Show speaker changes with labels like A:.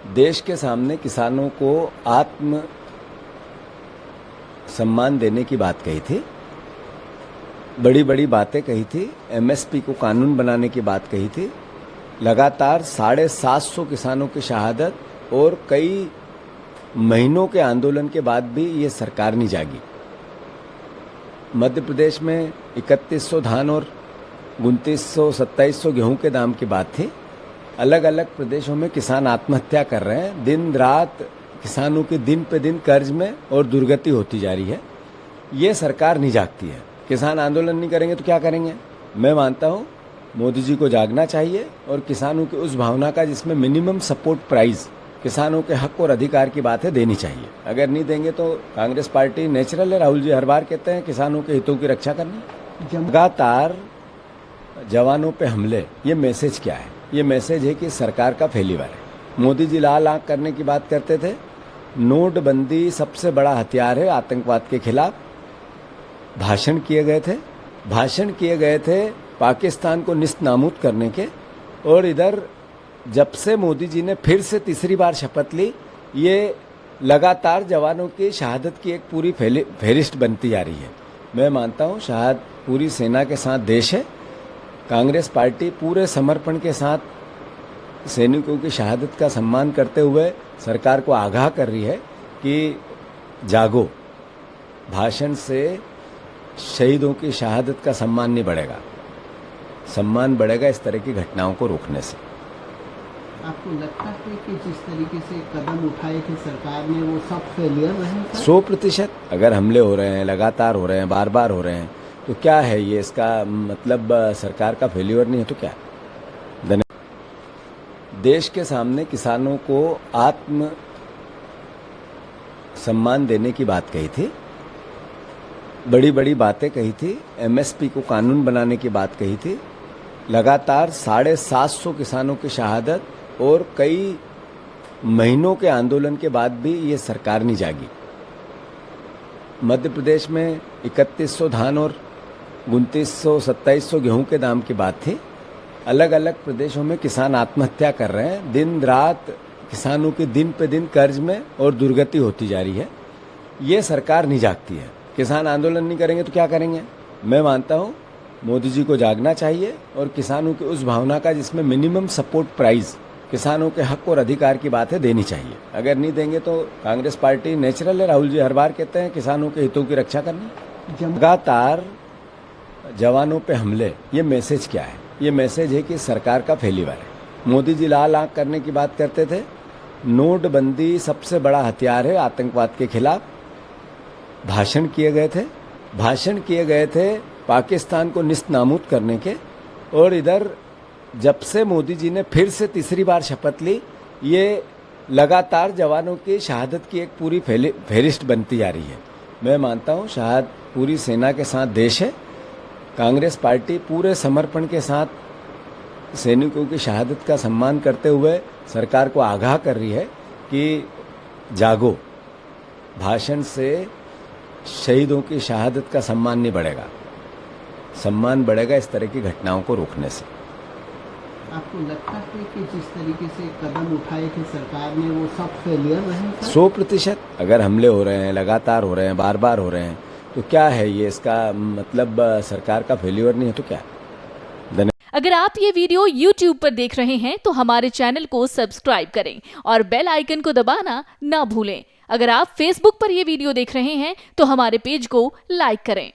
A: देश के सामने किसानों को आत्म सम्मान देने की बात कही थी, बड़ी बड़ी बातें कही थी, एमएसपी को कानून बनाने की बात कही थी। लगातार 750 किसानों की शहादत और कई महीनों के आंदोलन के बाद भी ये सरकार नहीं जागी। मध्य प्रदेश में 3100 धान और 2900-2700 गेहूं के दाम की बात थी। अलग अलग प्रदेशों में किसान आत्महत्या कर रहे हैं। दिन रात किसानों की दिन पे दिन कर्ज में और दुर्गति होती जा रही है। ये सरकार नहीं जागती है। किसान आंदोलन नहीं करेंगे तो क्या करेंगे? मैं मानता हूँ मोदी जी को जागना चाहिए और किसानों की उस भावना का जिसमें मिनिमम सपोर्ट प्राइस, किसानों के हक और अधिकार की बातें देनी चाहिए। अगर नहीं देंगे तो कांग्रेस पार्टी नेचुरल है। राहुल जी हर बार कहते हैं किसानों के हितों की रक्षा करनी। लगातार जवानों पे हमले, ये मैसेज क्या है? ये मैसेज है कि सरकार का फेल्यूर है। मोदी जी लाल आंख करने की बात करते थे। नोटबंदी सबसे बड़ा हथियार है आतंकवाद के खिलाफ। भाषण किए गए थे पाकिस्तान को निस्तनाबूद करने के। और इधर जब से मोदी जी ने फिर से तीसरी बार शपथ ली, ये लगातार जवानों की शहादत की एक पूरी फहरिस्त बनती जा रही है। मैं मानता हूँ शायद पूरी सेना के साथ देश है। कांग्रेस पार्टी पूरे समर्पण के साथ सैनिकों की शहादत का सम्मान करते हुए सरकार को आगाह कर रही है कि जागो। भाषण से शहीदों की शहादत का सम्मान नहीं बढ़ेगा, सम्मान बढ़ेगा इस तरह की घटनाओं को रोकने से।
B: आपको लगता है कि जिस तरीके से कदम उठाए थे सरकार ने वो सब फेलियर रहे?
A: 100%। अगर हमले हो रहे हैं, लगातार हो रहे हैं, बार बार हो रहे हैं, तो क्या है ये? इसका मतलब सरकार का फेल्यूर नहीं है तो क्या? देश के सामने किसानों को आत्म सम्मान देने की बात कही थी, बड़ी बड़ी बातें कही थी, एमएसपी को कानून बनाने की बात कही थी। लगातार 750 किसानों की शहादत और कई महीनों के आंदोलन के बाद भी ये सरकार नहीं जागी। मध्य प्रदेश में 3100 धान और 2900-2700 गेहूं के दाम की बात थी। अलग अलग प्रदेशों में किसान आत्महत्या कर रहे हैं। दिन रात किसानों की दिन पे दिन कर्ज में और दुर्गति होती जा रही है। ये सरकार नहीं जागती है। किसान आंदोलन नहीं करेंगे तो क्या करेंगे? मैं मानता हूँ मोदी जी को जागना चाहिए और किसानों की उस भावना का जिसमें मिनिमम सपोर्ट प्राइस, किसानों के हक और अधिकार की बातें देनी चाहिए। अगर नहीं देंगे तो कांग्रेस पार्टी नेचुरल है। राहुल जी हर बार कहते हैं किसानों के हितों की रक्षा करनी। लगातार जवानों पे हमले, ये मैसेज क्या है? ये मैसेज है कि सरकार का फेल्यूर है। मोदी जी लाल आंख करने की बात करते थे। नोटबंदी सबसे बड़ा हथियार है आतंकवाद के खिलाफ। भाषण किए गए थे पाकिस्तान को निस्तनाबूद करने के। और इधर जब से मोदी जी ने फिर से तीसरी बार शपथ ली, ये लगातार जवानों की शहादत की एक पूरी फहरिस्त बनती जा रही है। मैं मानता हूँ शायद पूरी सेना के साथ देश है। कांग्रेस पार्टी पूरे समर्पण के साथ सैनिकों की शहादत का सम्मान करते हुए सरकार को आगाह कर रही है कि जागो। भाषण से शहीदों की शहादत का सम्मान नहीं बढ़ेगा, सम्मान बढ़ेगा इस तरह की घटनाओं को रोकने से।
B: आपको लगता है कि जिस तरीके से कदम उठाए थे सरकार ने वो सब फेलियर रहे?
A: 100%। अगर हमले हो रहे हैं, लगातार हो रहे हैं, बार बार हो रहे हैं, तो क्या है ये? इसका मतलब सरकार का फेल्यूर नहीं है तो क्या?
C: अगर आप ये वीडियो YouTube पर देख रहे हैं तो हमारे चैनल को सब्सक्राइब करें और बेल आइकन को दबाना ना भूलें। अगर आप Facebook पर ये वीडियो देख रहे हैं तो हमारे पेज को लाइक करें।